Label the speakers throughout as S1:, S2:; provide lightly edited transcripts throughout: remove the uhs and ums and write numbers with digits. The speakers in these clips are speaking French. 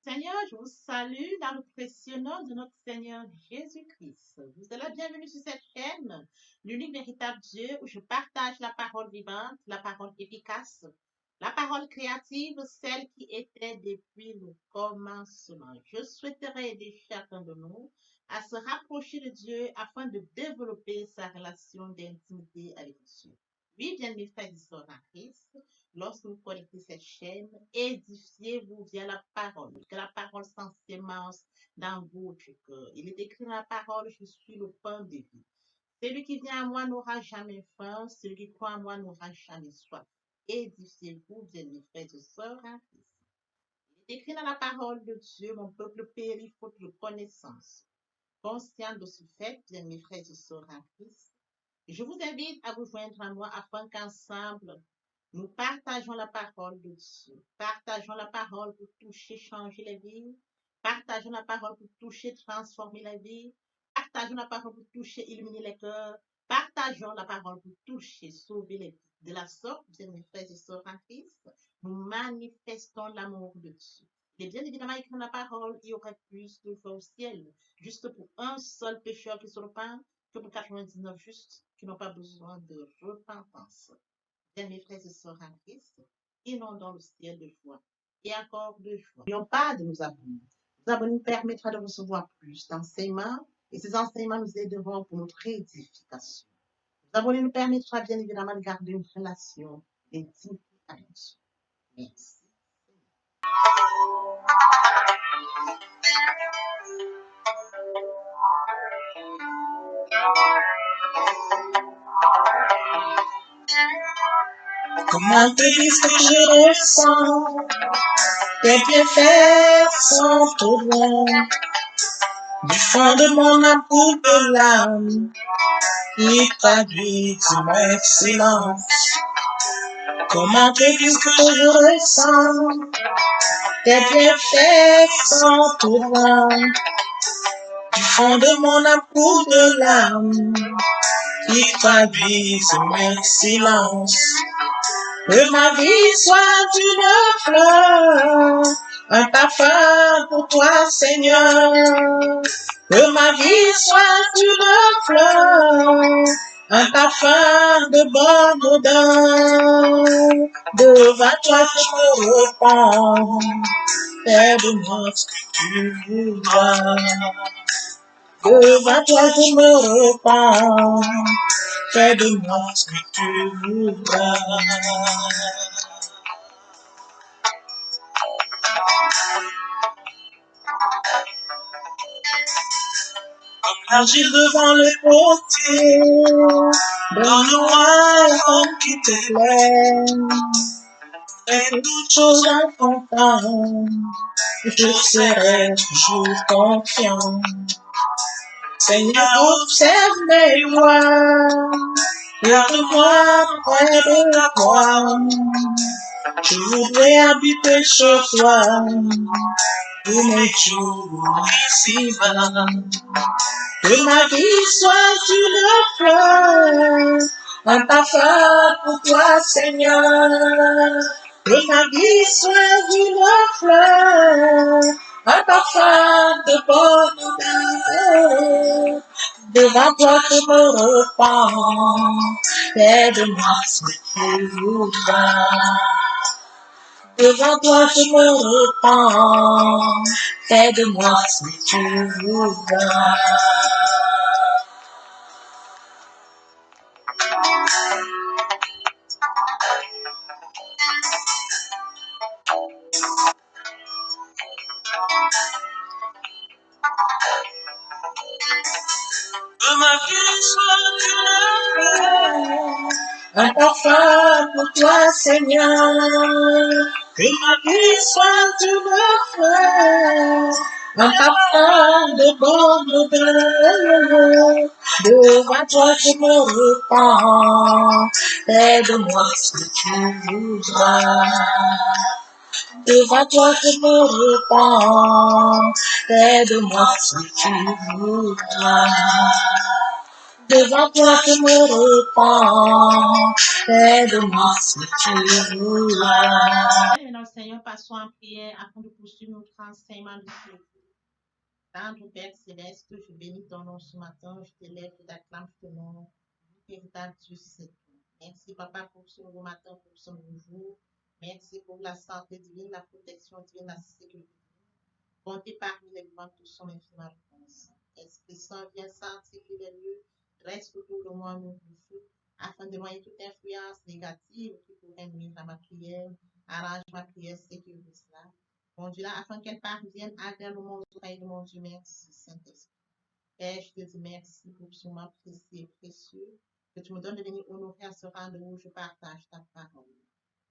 S1: Seigneur, je vous salue dans le précieux nom de notre Seigneur Jésus-Christ. Vous êtes la bienvenue sur cette chaîne, l'unique véritable Dieu, où je partage la parole vivante, la parole efficace, la parole créative, celle qui était depuis le commencement. Je souhaiterais aider chacun de nous à se rapprocher de Dieu afin de développer sa relation d'intimité avec Dieu. Oui, bien mes frères et sœurs en Christ, lorsque vous connectez cette chaîne, édifiez-vous via la parole. Que la parole sans sémence dans votre cœur. Il est écrit dans la parole, je suis le pain de vie. Celui qui vient à moi n'aura jamais faim, celui qui croit en moi n'aura jamais soif. Édifiez-vous, bien mes frères et sœurs en Christ. Il est écrit dans la parole de Dieu, mon peuple périt faute de connaissance. Conscient de ce fait, bien mes frères et sœurs en Christ, je vous invite à vous joindre à moi afin qu'ensemble, nous partageons la parole de Dieu. Partageons la parole pour toucher, changer la vie. Partageons la parole pour toucher, transformer la vie. Partageons la parole pour toucher, illuminer les cœurs. Partageons la parole pour toucher, sauver les vies. De la sorte, bien mes frères et sœurs en Christ, nous manifestons l'amour de Dieu. Il est bien évidemment écrit dans la parole, il y aurait plus de feu au ciel, juste pour un seul pécheur qui se repent, que pour 99 justes qui n'ont pas besoin de repentance. Bien, mes frères et sœurs en Christ, inondons le ciel de joie et encore de joie. N'oublions pas de nous abonner. Nous abonner nous permettra de recevoir plus d'enseignements et ces enseignements nous aideront pour notre édification. Nous abonner nous permettra bien évidemment de garder une relation d'intimité avec Dieu. Merci.
S2: Comment te dire ce que je ressens? Tes bienfaits sont trop loin. Du fond de mon âme coule de l'âme qui traduit mon excellence. Comment te dire ce que je ressens? Tes bienfaits sont trop loin. Du fond de mon âme coule de l'âme qui traduit mon excellence. Que ma vie soit une fleur, un parfum pour toi, Seigneur. Que ma vie soit une fleur, un parfum de bonne odeur. Devant toi, je me repens, fais de moi ce que tu voudras. Devant toi, je me repens, fais de moi ce que tu voudras. L'argile devant le potier, donne-moi l'homme qui te plaît. Fais toutes choses en ton temps, je serai toujours confiant. Seigneur, observe mes voies, garde-moi près de la croix. Je voudrais habiter chez toi, tous mes jours ici-bas. Que ma vie soit une fleur, un parfum pour toi, Seigneur. Que ma vie soit une fleur, un parfum de bonne odeur. Devant toi, je me repens, fais de moi ce que tu voudras. Devant toi, je me repens, fais de moi ce que tu voudras. Que ma vie soit une fleur, un parfum pour toi, Seigneur. Que ma vie soit une fleur, un parfum de bonne odeur. Devant toi, je me repens, aide-moi ce que tu voudras. Devant toi, je me repens, aide-moi ce que tu voudras. Devant toi je me repens, aide-moi si tu voudras.
S1: Maintenant, Seigneur, passons en prière afin de poursuivre notre enseignement de ce jour. Tendre Père Céleste, je bénis ton nom ce matin, je t'élève, je t'acclame, je te nom. Véritable Dieu, c'est tout. Merci, Papa, pour ce nouveau matin, pour ce nouveau jour. Merci pour la santé divine, la protection divine, la sécurité. Comptez parmi les vivants, tous sont infiniment reconnaissants. Esprit Saint, viens sanctifier les lieux, reste autour de moi, mon feu, afin de noyer toute influence négative qui pourrait nuire à ma prière. Arrange ma prière, sécurise cela. Conduis-la afin qu'elle parvienne agréablement aux oreilles de mon Dieu. Merci, Saint-Esprit. Père, je te dis merci pour ce moment précieux et précieux que tu me donnes de venir honorer à ce rendez-vous où je partage ta parole.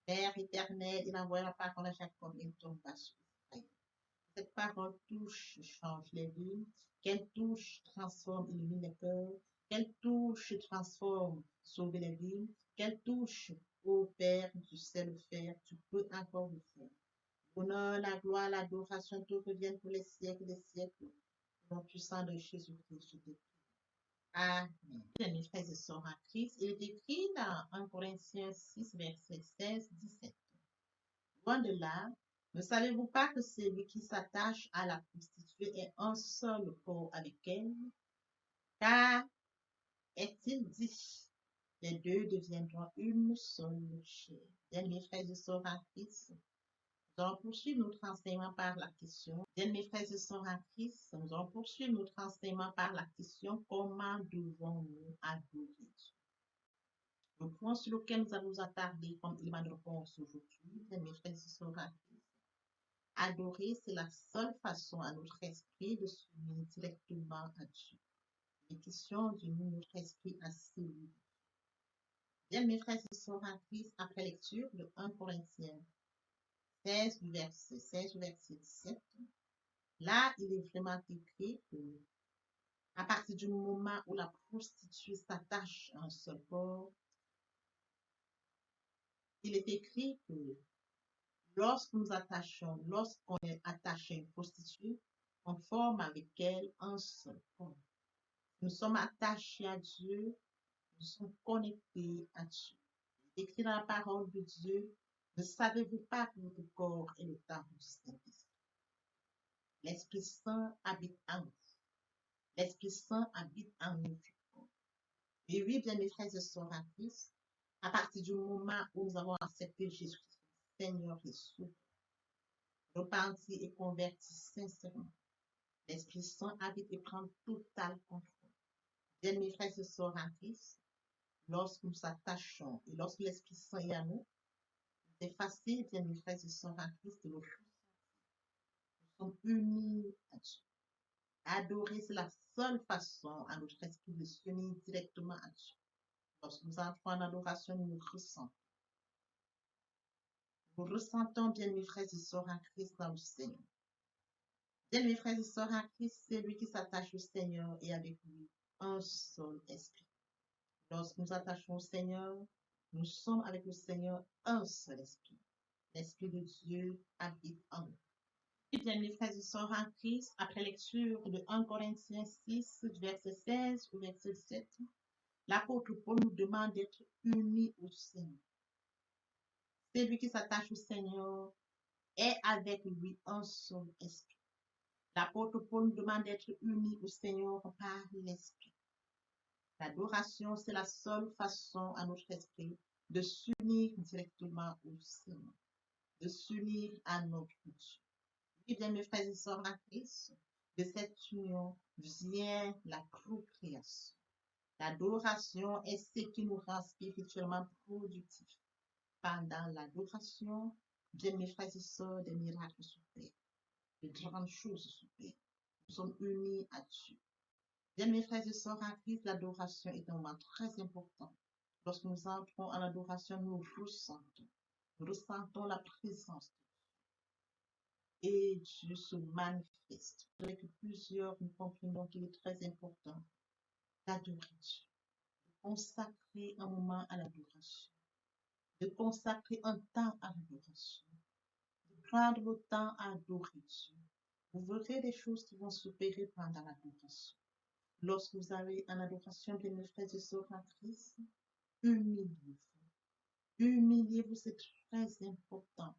S1: Père éternel, il envoie la parole à chaque homme et ne tombe pas sur cette parole touche, change les vies. Qu'elle touche, transforme, illumine les cœurs. Qu'elle touche, transforme, sauve les vies. Qu'elle touche, ô Père, tu sais le faire, tu peux encore le faire. L'honneur, la gloire, l'adoration, tout reviennent pour les siècles des siècles. Au nom puissant de Jésus-Christ, je te prie. Amen. Mes frères et sœurs en Christ, il est écrit dans 1 Corinthiens 6, verset 16-17. Loin de là, ne savez-vous pas que celui qui s'attache à la prostituée est un seul corps avec elle? Car est-il dit, les deux deviendront une seule chair. Bien, mes frères et sœurs en Christ, nous allons poursuivre notre enseignement par la question. Bien, mes frères et sœurs en Christ, nous allons poursuivre notre enseignement par la question comment devons-nous adorer Dieu? Le point sur lequel nous allons nous attarder comme élément de réponse aujourd'hui, bien, mes frères et sœurs en Christ, adorer, c'est la seule façon à notre esprit de s'unir directement à Dieu. Les questions d'unir notre esprit à celui. Bien, mes frères et sœurs en Christ, après lecture de 1 Corinthiens 16, verset 17, là, il est vraiment écrit que à partir du moment où la prostituée s'attache à un seul corps, il est écrit que lorsqu'on est attaché à une prostituée, on forme avec elle un seul corps. Nous sommes attachés à Dieu, nous sommes connectés à Dieu. Écrit dans la parole de Dieu, ne savez-vous pas que votre corps est le temple du Saint-Esprit? L'Esprit Saint habite en vous. L'Esprit Saint habite en nous. Et oui, bien mes frères et sœurs en Christ, à partir du moment où nous avons accepté Jésus-Christ, Seigneur et Sauveur, repenti et converti sincèrement, l'Esprit Saint habite et prend total contrôle. Bien mes frères et sœurs en Christ, lorsque nous s'attachons et lorsque l'Esprit Saint est à nous, c'est facile, bien mes frères et sœurs en Christ, de le faire. Nous sommes unis à Dieu. Adorer, c'est la seule façon à notre esprit de s'unir directement à Dieu. Lorsque nous entrons en adoration, nous ressentons. Nous ressentons, bien mes frères et sœurs en Christ, dans le Seigneur. Bien mes frères et sœurs en Christ, c'est lui qui s'attache au Seigneur et avec lui un seul esprit. Lorsque nous attachons au Seigneur, nous sommes avec le Seigneur un seul esprit. L'Esprit de Dieu habite en nous. Et bien, mes frères et sœurs en Christ, après lecture de 1 Corinthiens 6, verset 16 au verset 17, l'apôtre Paul nous demande d'être unis au Seigneur. Celui qui s'attache au Seigneur est avec lui un seul esprit. L'apôtre Paul nous demande d'être unis au Seigneur par l'esprit. L'adoration, c'est la seule façon à notre esprit de s'unir directement au Seigneur, de s'unir à notre Dieu. Et bien, mes frères et sœurs en Christ, de cette union vient la procréation. L'adoration est ce qui nous rend spirituellement productifs. Pendant l'adoration, bien, mes frères et sœurs, des miracles s'opèrent, de grandes choses s'opèrent. Nous sommes unis à Dieu. Bien, mes frères et sœurs en Christ, l'adoration est un moment très important. Lorsque nous entrons en adoration, nous ressentons la présence et Dieu se manifeste. Avec plusieurs, nous comprenons qu'il est très important d'adorer Dieu, de consacrer un moment à l'adoration, de consacrer un temps à l'adoration, de prendre le temps à adorer Dieu. Vous verrez des choses qui vont s'opérer pendant l'adoration. Lorsque vous allez en adoration, bien mes frères et sœurs en Christ, humiliez-vous. Humiliez-vous, c'est très important.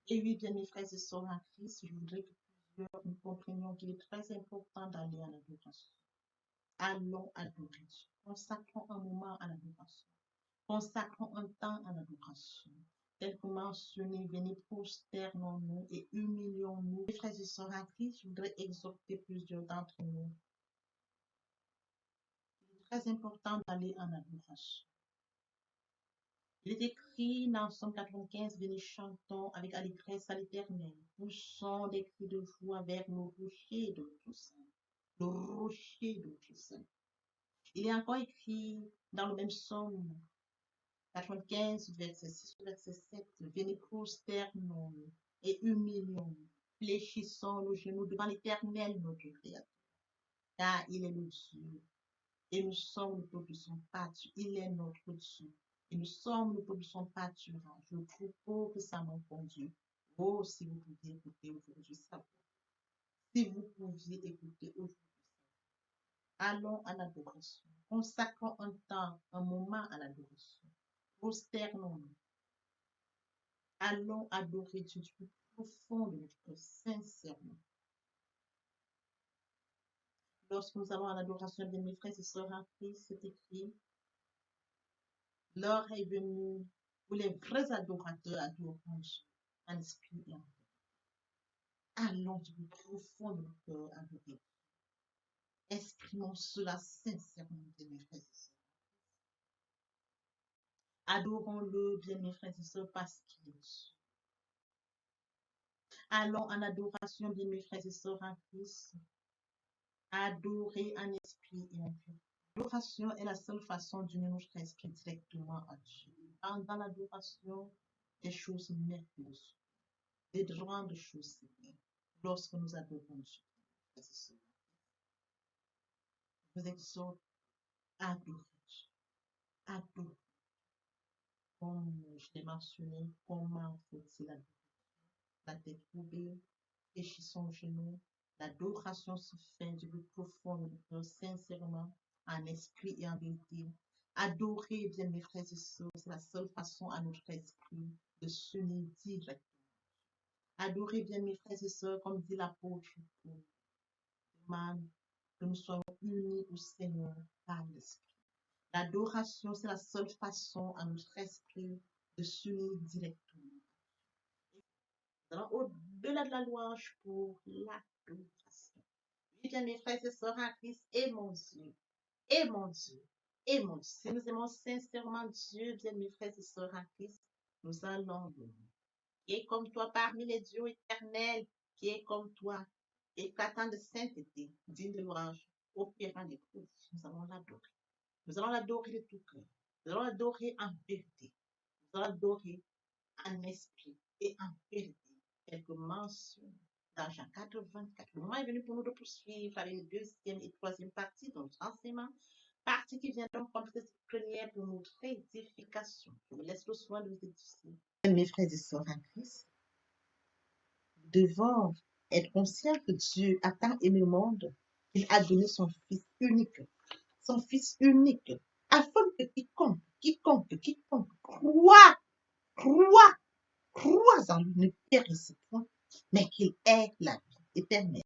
S1: Et oui, bien mes frères et sœurs en Christ, je voudrais que plusieurs nous comprenions qu'il est très important d'aller en adoration. Allons adorer Dieu. Consacrons un moment à l'adoration. Consacrons un temps à l'adoration. Tel que mentionné, venez prosternons-nous et humilions-nous. Mes frères et sœurs en Christ, je voudrais exhorter plusieurs d'entre nous. Il est très important d'aller en adoration. Il est écrit dans Psaume 95, venez chantons avec allégresse à l'Éternel. Poussons des cris de joie vers le rocher de notre sein. Le rocher de notre sein. Il est encore écrit dans le même psaume 95, verset 6, verset 7. Venez prosternons-nous et humilions-nous. Fléchissons le genou devant l'Éternel, notre Créateur. Car il est le Dieu. Et nous sommes le peuple de son pâture. Il est notre Dieu. Et nous sommes le peuple de son pâturage. Le troupeau que sa main conduit. Oh, si vous pouviez écouter aujourd'hui ça. Si vous pouviez écouter aujourd'hui. Allons à l'adoration. Consacrons un temps, un moment à l'adoration. Prosternons-nous. Allons adorer Dieu du plus profond de notre cœur, sincèrement. Lorsque nous allons à l'adoration de mes frères et sœurs en Christ, c'est écrit, l'heure est venue où les vrais adorateurs adoreront Dieu en esprit et en vérité. Allons du plus profond de notre cœur adorer. Exprimons cela sincèrement, bien mes frères et sœurs. Adorons-le, bien mes frères et sœurs, parce qu'il est Dieu. Allons en adoration, bien mes frères et sœurs en Christ. Adorer en esprit et en vérité. L'adoration est la seule façon d'unir notre esprit directement à Dieu. Dans l'adoration, des choses merveilleuses, des grandes choses lorsque nous adorons Dieu. Je vous exhorte à adorer Dieu. Adorer. Comme je l'ai mentionné, comment faut-il adorer? La tête courbée, fléchissons le genou. L'adoration se fait du plus profond de notre cœur, sincèrement, en esprit et en vérité. Adorer, bien mes frères et sœurs, c'est la seule façon à notre esprit de s'unir directement. Adorer, bien mes frères et sœurs, comme dit l'apôtre Paul, demande que nous soyons unis au Seigneur par l'esprit. L'adoration, c'est la seule façon à notre esprit de s'unir directement. Nous allons au-delà de la louange pour l'adoration. Oui, bien mes frères et sœurs en Christ, et mon Dieu, et mon Dieu, et mon Dieu. Si nous aimons sincèrement Dieu, bien mes frères et sœurs en Christ, nous allons louer. Qui est comme toi parmi les dieux éternels, qui est comme toi, éclatant de sainteté, digne de louange, opérant des prodiges. Nous allons l'adorer. Nous allons l'adorer de tout cœur. Nous allons l'adorer en vérité. Nous allons l'adorer en esprit et en vérité. Quelques mentions dans Jean 4:24. Le moment est venu pour nous de poursuivre avec la deuxième et troisième partie de notre enseignement. Partie qui vient donc compléter cette première pour notre édification. Je vous laisse le soin de vous édifier. Mes frères et sœurs en Christ, nous devons être conscients que Dieu a tant aimé le monde qu'il a donné son Fils unique, afin que quiconque croit en lui ne périsse point, mais qu'il ait la vie éternelle.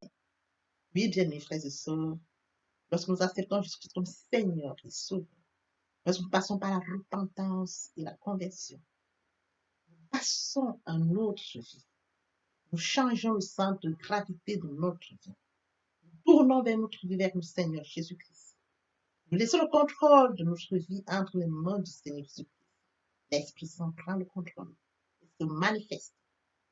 S1: Oui, bien mes frères et sœurs, lorsque nous acceptons Jésus-Christ comme Seigneur et Sauveur, lorsque nous passons par la repentance et la conversion, nous passons à notre vie. Nous changeons le centre de gravité de notre vie. Nous tournons vers notre vie, vers le Seigneur Jésus-Christ. Nous laissons le contrôle de notre vie entre les mains du Seigneur Jésus-Christ. L'Esprit Saint prend le contrôle et se manifeste,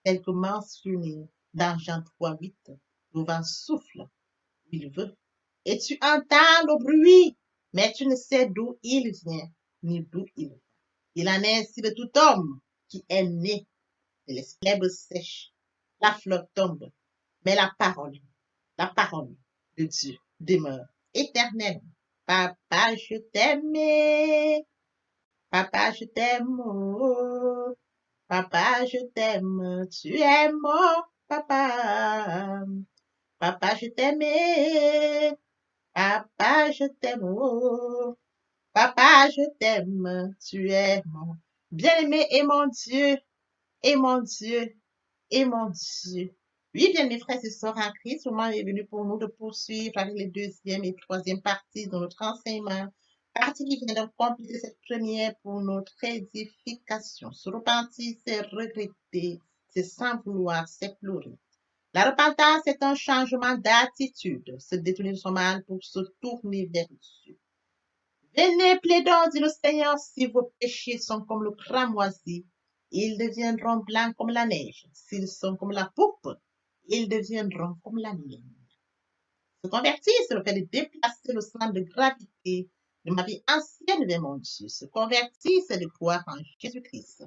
S1: tel que mentionné dans Jean 3:8. Le vent souffle où il veut, et tu entends le bruit, mais tu ne sais d'où il vient, ni d'où il va. Il en est ainsi de tout homme qui est né de l'herbe sèche. La fleur tombe, mais la parole de Dieu demeure éternellement. Papa, je t'aime. Papa, je t'aime. Oh. Papa, je t'aime. Tu es mon papa. Papa, je t'aime. Papa, je t'aime, oh, papa, je t'aime, tu es mon bien-aimé et mon Dieu, et mon Dieu, et mon Dieu. Oui, bien mes frères et sœurs en Christ, le moment est venu pour nous de poursuivre avec les deuxième et troisième parties de notre enseignement. Partie qui vient de compléter cette première pour notre édification. Se repentir, c'est regretter, c'est sans vouloir, c'est pleurer. La repentance est un changement d'attitude, se détourner de son mal pour se tourner vers Dieu. Venez, plaidons, dit le Seigneur, si vos péchés sont comme le cramoisi, ils deviendront blancs comme la neige. S'ils sont comme la pourpre, ils deviendront comme la laine. Se convertir, c'est le fait de déplacer le centre de gravité de ma vie ancienne vers mon Dieu. Se convertir, c'est de croire en Jésus-Christ.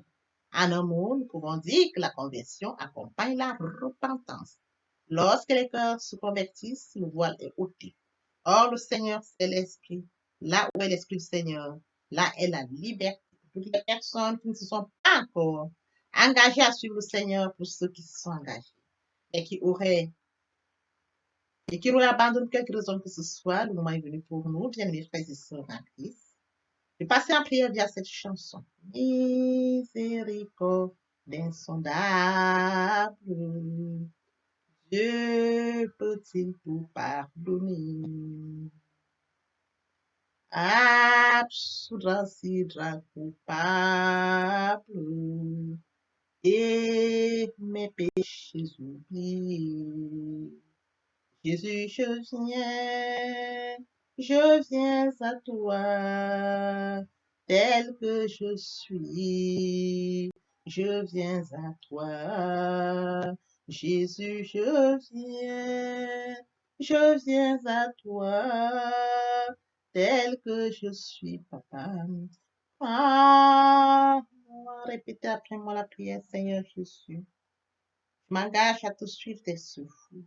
S1: En un mot, nous pouvons dire que la conversion accompagne la repentance. Lorsque les cœurs se convertissent, le voile est ôté. Or, le Seigneur, c'est l'Esprit. Là où est l'Esprit du Seigneur, là est la liberté. Pour toutes les personnes qui ne se sont pas encore engagées à suivre le Seigneur, pour ceux qui se sont engagés et qui auraient abandonné quelque raison que ce soit, le moment est venu pour nous, bien mes frères et sœurs en Christ, de passer en prière via cette chanson. Miséricorde insondable, Dieu peut-il tout pardonner? Absoudre si coupable et mes péchés oubliés. Jésus, je viens à toi, tel que je suis. Je viens à toi, Jésus, je viens à toi, tel que je suis, papa. Ah, répétez après moi la prière, Seigneur Jésus. Je m'engage à te suivre tes souffles.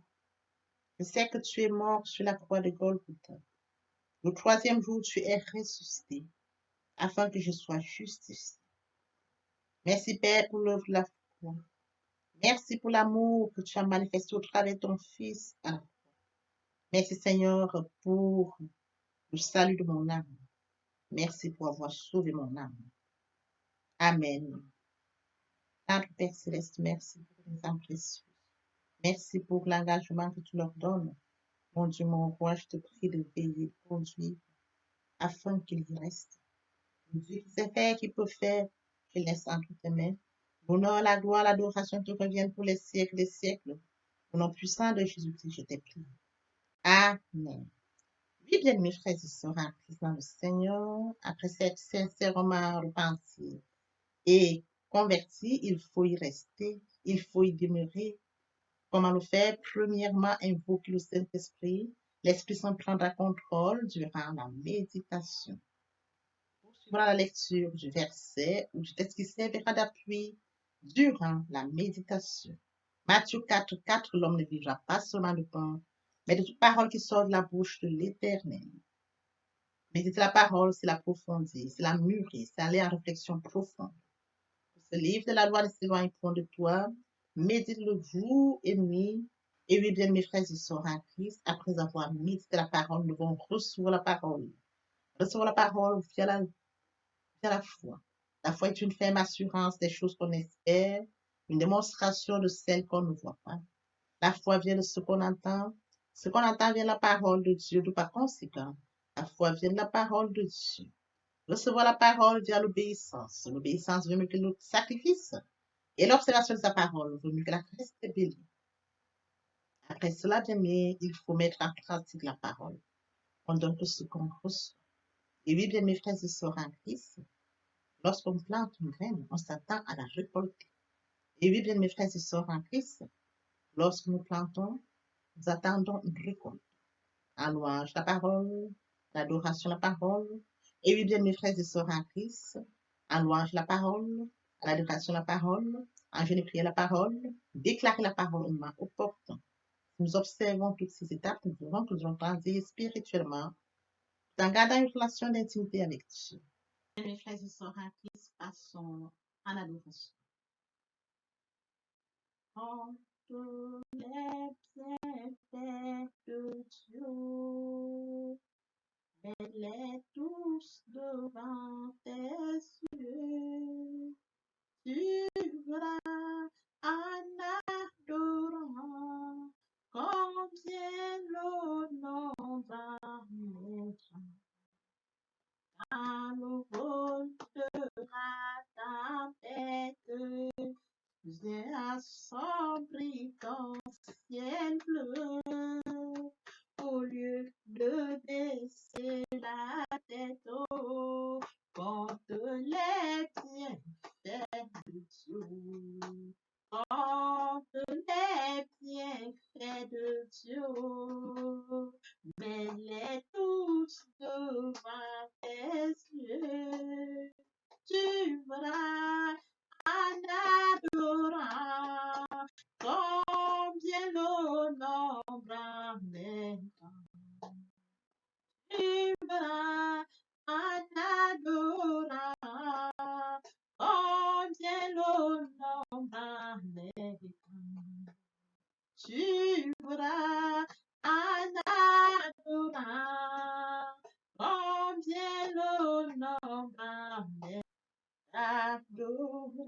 S1: Je sais que tu es mort sur la croix de Golgotha. Le troisième jour, tu es ressuscité afin que je sois justifié. Merci, Père, pour l'œuvre de la foi. Merci pour l'amour que tu as manifesté au travers de ton Fils. Merci, Seigneur, pour le salut de mon âme. Merci pour avoir sauvé mon âme. Amen. Notre Père Céleste, merci pour les âmes précieuses. Merci pour l'engagement que tu leur donnes. Mon Dieu, mon roi, je te prie de veiller, de conduire, afin qu'ils y restent. Dieu qui sait faire, qui peut faire, je laisse entre tes mains. L'honneur, la gloire, l'adoration te reviennent pour les siècles des siècles. Au nom puissant de Jésus-Christ, je t'ai prié. Amen. Oui, bien, mes frères et sœurs, en Christ dans le Seigneur, après s'être sincèrement repenti et converti, il faut y rester, il faut y demeurer. Comment le faire? Premièrement, invoquer le Saint-Esprit. L'Esprit Saint prendra contrôle durant la méditation. Poursuivra la lecture du verset ou du texte qui servira d'appui durant la méditation. Matthieu 4, 4, l'homme ne vivra pas seulement de pain, mais de toute parole qui sort de la bouche de l'Éternel. Méditer la parole, c'est l'approfondir, c'est la mûrir, c'est aller en réflexion profonde. Ce livre de la loi ne s'éloigne point de toi, médite-le jour et nuit. Et oui, bien, mes frères et sœurs en Christ, après avoir médité la parole, nous devons recevoir la parole. Recevoir la parole via la foi. La foi est une ferme assurance des choses qu'on espère, une démonstration de celles qu'on ne voit pas. La foi vient de ce qu'on entend. Ce qu'on entend vient de la parole de Dieu, de par conséquent. La foi vient de la parole de Dieu. Recevoir la parole via l'obéissance. L'obéissance veut mieux que le sacrifice. Et l'observation de sa parole vaut mieux que la reste bélie. Après cela, bien aimé, il faut mettre en pratique la parole. On donne tout ce qu'on reçoit. Et oui, bien mes frères et sœurs en Christ, lorsqu'on plante une graine, on s'attend à la récolter. Et oui, bien mes frères et sœurs en Christ, lorsque nous plantons, nous attendons une récolte. En louange la parole, l'adoration la parole. Et oui, bien mes frères et sœurs en Christ, en louange la parole, à l'adoration la parole, en jeûne et prière la parole, déclarer la parole au moment opportun. Nous observons toutes ces étapes, nous verrons que nous allons grandir spirituellement, en gardant une relation d'intimité avec Dieu. Mes frères et sœurs en Christ, passons en adoration. En tous les bienfaits de Dieu, va naître. À nouveau de la tempête, j'ai assombri ton ciel bleu. Au lieu de baisser la tête haut, compte les bienfaits de Dieu. Compte les bienfaits de Dieu. Mets-les tous devant tes yeux. Tu verras en adorant combien le nombre en est grand. Tu verras en adorant combien le nombre en est grand. Tu verras en adorant combien le nombre en est adoré.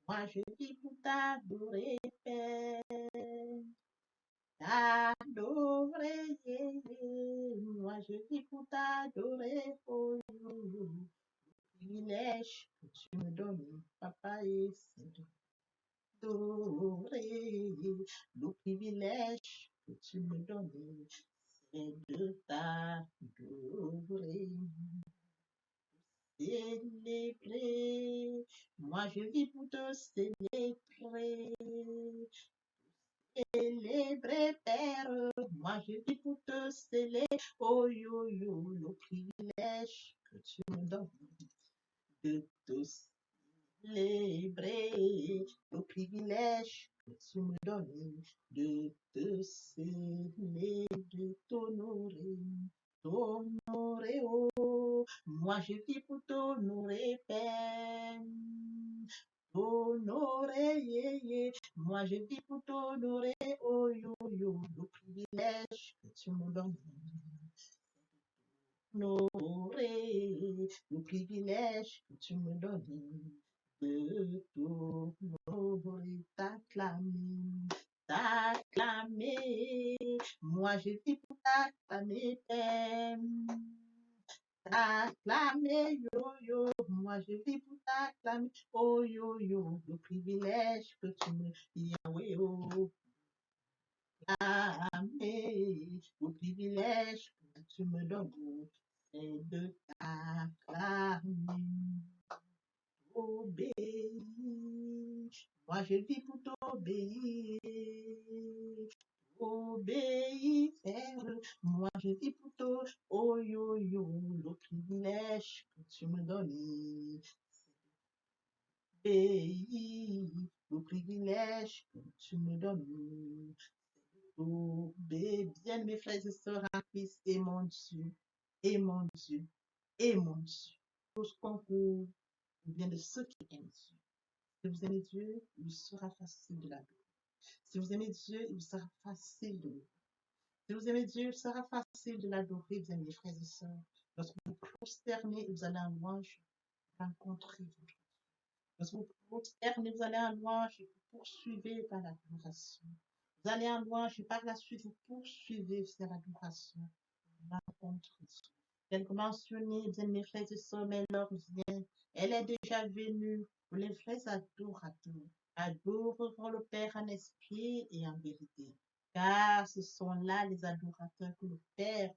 S1: Moi je vis pour t'adorer, Père. T'adorer, moi je vis pour t'adorer, oh, privilège que tu me donnes, papa, et c'est d'adorer. Le privilège que tu me donnes, c'est de t'adorer. Célébrer, moi je vis pour te célébrer. Célébrer, Père, moi je vis pour te célébrer. Oh yo yo, le privilège que tu me donnes de te célébrer. Le privilège que tu me donnes de te célébrer, de t'honorer. T'honorer, oh, moi je vis pour t'honorer, Père. T'honorer, yeah, yeah. Moi je vis pour t'honorer, oh yo yo, le privilège que tu me donnes. T'honorer, le privilège que tu me donnes de t'honorer, t'acclamer, t'acclamer. Moi je vis pour t'acclamer, Père. T'acclamer, yo yo, moi je vis pour t'acclamer, oh yo yo, le privilège que tu me Yahweh, oh, acclamer, le privilège que tu me donnes, c'est de t'acclamer, obéir. Moi je vis pour t'obéir. Obéir, Père, moi je vis pour toi, oh yo yo, le privilège que tu me donnes, obéir, le privilège que tu me donnes, obéir, bien mes frères et sœurs en Christ, et mon Dieu, et mon Dieu, et mon Dieu, tout ce concours vient de ceux qui aiment Dieu. Si vous aimez Dieu, il sera facile de l'adorer. Si vous aimez Dieu, il sera facile de l'adorer. Si vous aimez Dieu, il sera facile de l'adorer, bien mes frères et sœurs. Lorsque vous prosternez, vous allez en louange rencontrer votre Dieu. Lorsque vous prosternez, vous allez en louange et vous poursuivez par l'adoration. Vous allez en louange et par la suite, vous poursuivez vers l'adoration. Rencontre Dieu. Tel que mentionné, bien mes frères et sœurs, mais l'heure vient. Elle est déjà venue pour les vrais adorateurs. Adoreront le Père en esprit et en vérité. Car ce sont là les adorateurs que le Père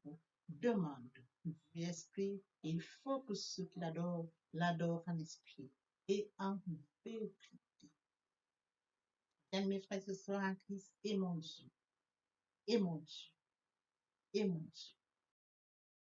S1: demande du esprit. Et il faut que ceux qui l'adorent en esprit et en vérité. Bien, mes frères et sœurs en Christ, et mon Dieu, et mon Dieu, et mon Dieu.